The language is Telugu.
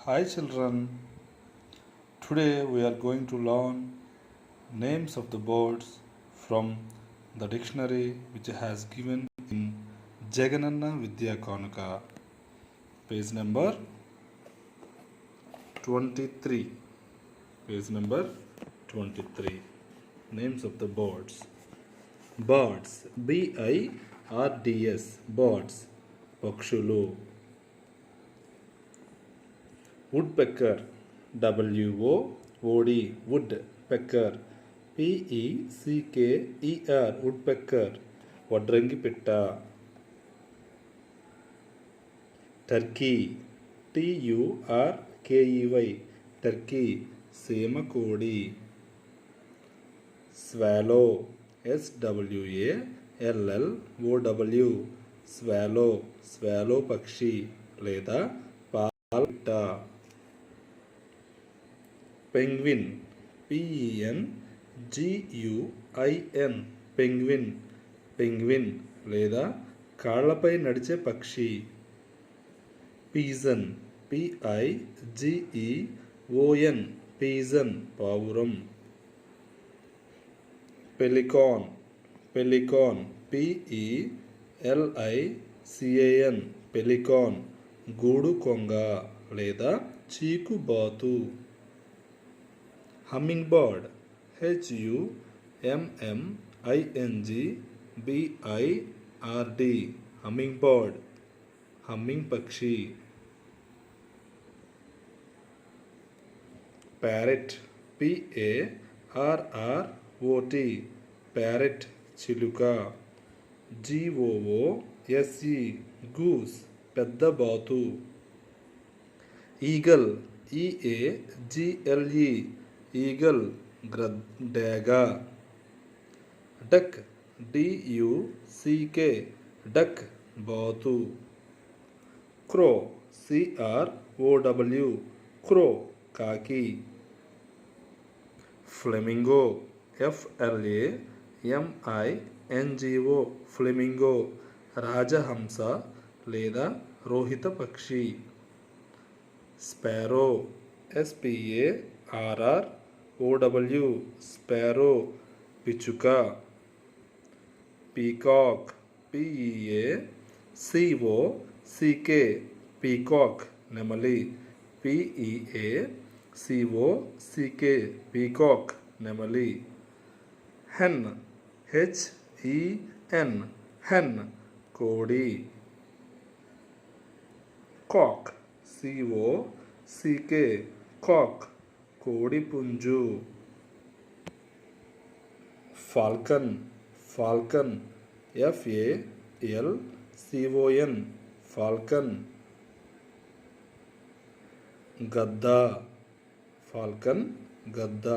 Hi children, today we are going to learn names of the birds from the dictionary which has given in Jagananna Vidya Kanuka, page number 23. Page number 23. Names of the birds. Birds, birds, birds, Pakshulu. Woodpecker, WOOD, woodpecker, PECKER, woodpecker, వడ్రంగి పిట్ట. టర్కీ, TURKEY, టర్కీ, సీమ కోడి. స్వాలో, SWALLOW, స్వాలో, స్వాలో పక్షి లేదా పాలపిట్ట. పెంగ్విన్, PENGUIN, పెంగ్విన్, పెంగ్విన్ లేదా కాళ్లపై నడిచే పక్షి. పీజన్, PIGEON, పీజన్, పావురం. పెలికాన్, పెలికాన్, PELICAN, పెలికాన్, గూడు కొంగ లేదా చీకుబాతు. Hummingbird, HUMMINGBIRD, hummingbird, humming పక్షి. ప్యారెట్, PARROT, ప్యారెట్, చిలుక. GOOSE, గూస్, పెద్ద బాతు. ఈగల్, EAGLE, ఈగల్, డేగ. డక్, DUCK, డక్, బాతు. క్రో, CROW, క్రో, కాకి. ఫ్లెమింగో, FLAMINGO, ఫ్లెమింగో, రాజహంస లేదా రోహిత పక్షి. స్పారో, SPARROW, స్పారో, పిచుక. పీకాక్, PEACOCK, పీకాక్, నెమలి. PEACOCK, పీకాక్, నెమలి. హెన్, HEN, హెన్, కోడి. కాక్, COCK, కాక్, కోడి పుంజు. Falcon, falcon, FALCON, falcon. గద్ద, ఫాల్కన్, గద్ద.